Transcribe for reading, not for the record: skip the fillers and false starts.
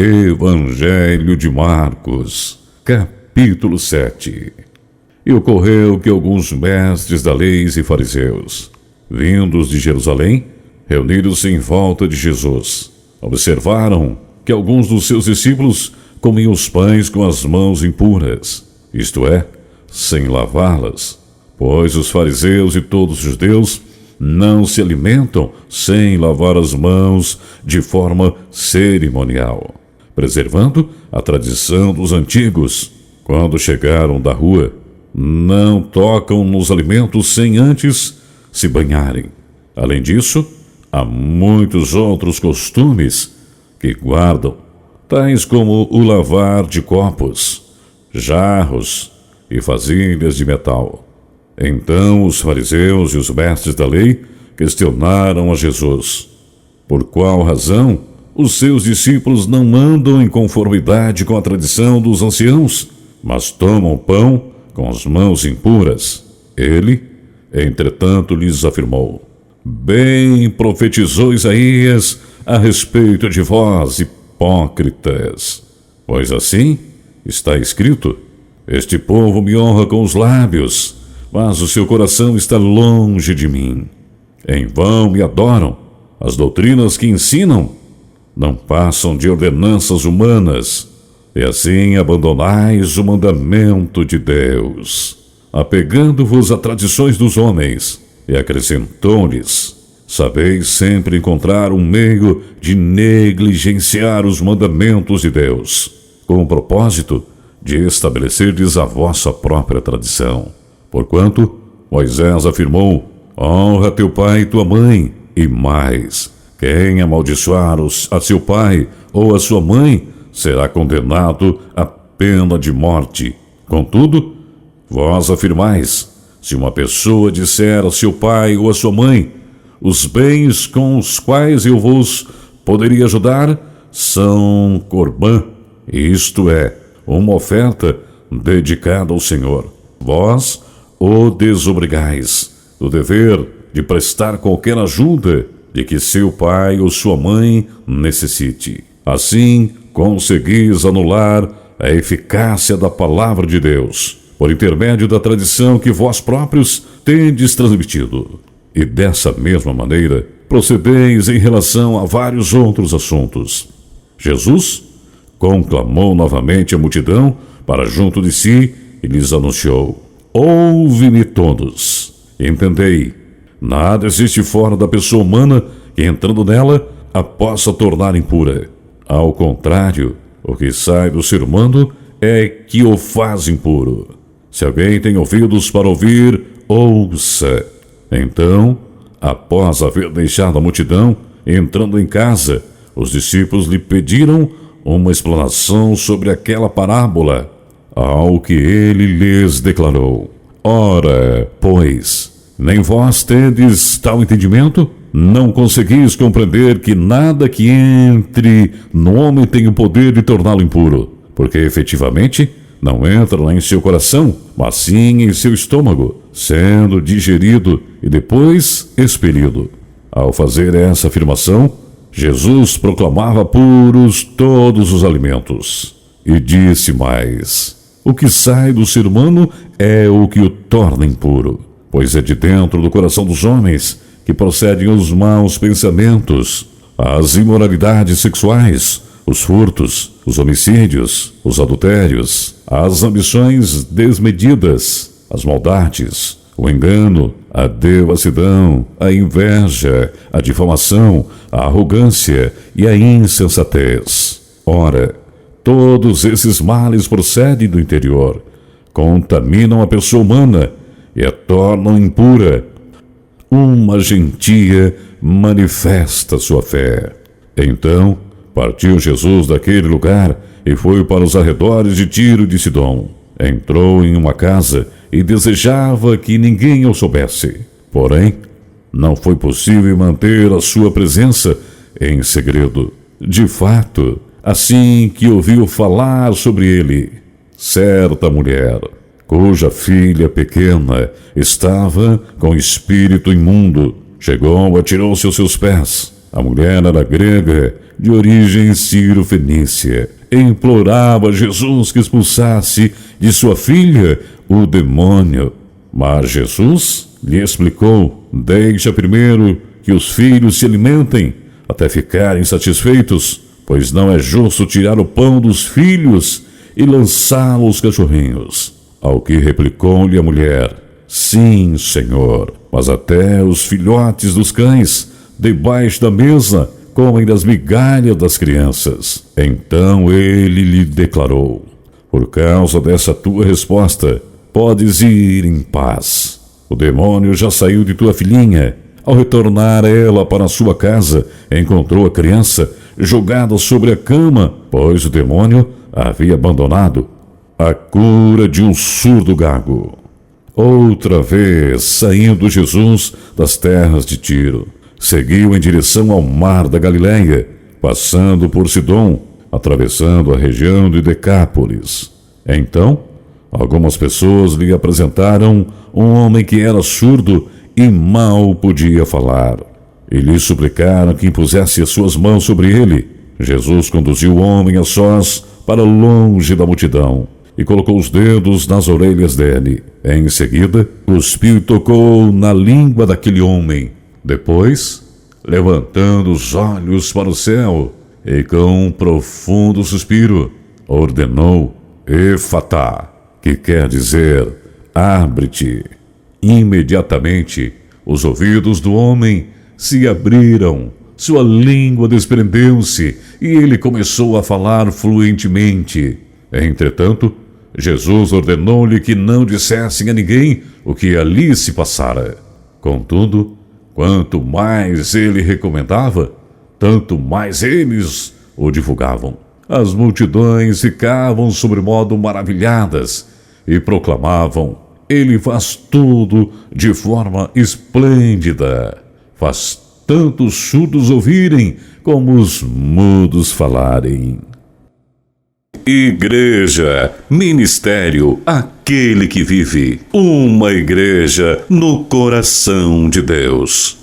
Evangelho de Marcos, capítulo 7. E ocorreu que alguns mestres da lei e fariseus, vindos de Jerusalém, reuniram-se em volta de Jesus. Observaram que alguns dos seus discípulos comiam os pães com as mãos impuras, isto é, sem lavá-las, pois os fariseus e todos os judeus não se alimentam sem lavar as mãos de forma cerimonial, preservando a tradição dos antigos. Quando chegaram da rua, não tocam nos alimentos sem antes se banharem. Além disso, há muitos outros costumes que guardam, tais como o lavar de copos, jarros e vasilhas de metal. Então os fariseus e os mestres da lei questionaram a Jesus: por qual razão os seus discípulos não andam em conformidade com a tradição dos anciãos, mas tomam pão com as mãos impuras? Ele, entretanto, lhes afirmou: bem profetizou Isaías a respeito de vós, hipócritas. Pois assim está escrito: este povo me honra com os lábios, mas o seu coração está longe de mim. Em vão me adoram. As doutrinas que ensinam não passam de ordenanças humanas, e assim abandonais o mandamento de Deus, apegando-vos a tradições dos homens. E acrescentou-lhes: sabeis sempre encontrar um meio de negligenciar os mandamentos de Deus, com o propósito de estabelecerdes a vossa própria tradição. Porquanto Moisés afirmou: honra teu pai e tua mãe, e mais, quem amaldiçoar a seu pai ou a sua mãe será condenado à pena de morte. Contudo, vós afirmais: se uma pessoa disser a seu pai ou a sua mãe, os bens com os quais eu vos poderia ajudar são corbã, isto é, uma oferta dedicada ao Senhor, vós o desobrigais do dever de prestar qualquer ajuda de que seu pai ou sua mãe necessite. Assim, conseguis anular a eficácia da palavra de Deus, por intermédio da tradição que vós próprios tendes transmitido. E dessa mesma maneira, procedeis em relação a vários outros assuntos. Jesus conclamou novamente a multidão para junto de si e lhes anunciou: ouve-me todos, entendei, nada existe fora da pessoa humana que, entrando nela, a possa tornar impura. Ao contrário, o que sai do ser humano é que o faz impuro. Se alguém tem ouvidos para ouvir, ouça. Então, após haver deixado a multidão, entrando em casa, os discípulos lhe pediram uma explanação sobre aquela parábola, ao que ele lhes declarou: ora, pois, nem vós tendes tal entendimento? Não conseguis compreender que nada que entre no homem tem o poder de torná-lo impuro, porque efetivamente não entra em seu coração, mas sim em seu estômago, sendo digerido e depois expelido. Ao fazer essa afirmação, Jesus proclamava puros todos os alimentos. E disse mais: o que sai do ser humano é o que o torna impuro, pois é de dentro do coração dos homens que procedem os maus pensamentos, as imoralidades sexuais, os furtos, os homicídios, os adultérios, as ambições desmedidas, as maldades, o engano, a devassidão, a inveja, a difamação, a arrogância e a insensatez. Ora, todos esses males procedem do interior, contaminam a pessoa humana e a tornam impura. Uma gentia manifesta sua fé. Então, partiu Jesus daquele lugar e foi para os arredores de Tiro e de Sidom. Entrou em uma casa e desejava que ninguém o soubesse. Porém, não foi possível manter a sua presença em segredo. De fato, assim que ouviu falar sobre ele, certa mulher, cuja filha pequena estava com espírito imundo, chegou, atirou-se aos seus pés A mulher era grega, de origem sírio-fenícia. Implorava a Jesus que expulsasse de sua filha o demônio. Mas Jesus lhe explicou: deixa primeiro que os filhos se alimentem, até ficarem satisfeitos, pois não é justo tirar o pão dos filhos e lançá-lo aos cachorrinhos. Ao que replicou-lhe a mulher: sim, Senhor, mas até os filhotes dos cães, debaixo da mesa, comem das migalhas das crianças. Então ele lhe declarou: por causa dessa tua resposta, podes ir em paz. O demônio já saiu de tua filhinha. Ao retornar ela para sua casa, encontrou a criança jogada sobre a cama, pois o demônio a havia abandonado. A cura de um surdo gago. Outra vez, saindo Jesus das terras de Tiro, seguiu em direção ao mar da Galileia, passando por Sidom, atravessando a região de Decápolis. Então, algumas pessoas lhe apresentaram um homem que era surdo e mal podia falar. E lhe suplicaram que impusesse as suas mãos sobre ele. Jesus conduziu o homem a sós para longe da multidão e colocou os dedos nas orelhas dele. Em seguida, cuspiu e tocou na língua daquele homem. Depois, levantando os olhos para o céu e com um profundo suspiro, ordenou: Efatá, que quer dizer, abre-te. Imediatamente, os ouvidos do homem se abriram, sua língua desprendeu-se e ele começou a falar fluentemente. Entretanto, Jesus ordenou-lhe que não dissessem a ninguém o que ali se passara. Contudo, quanto mais ele recomendava, tanto mais eles o divulgavam. As multidões ficavam sobremodo maravilhadas e proclamavam: ele faz tudo de forma esplêndida. Faz tanto os surdos ouvirem como os mudos falarem. Igreja, ministério, aquele que vive. Uma igreja no coração de Deus.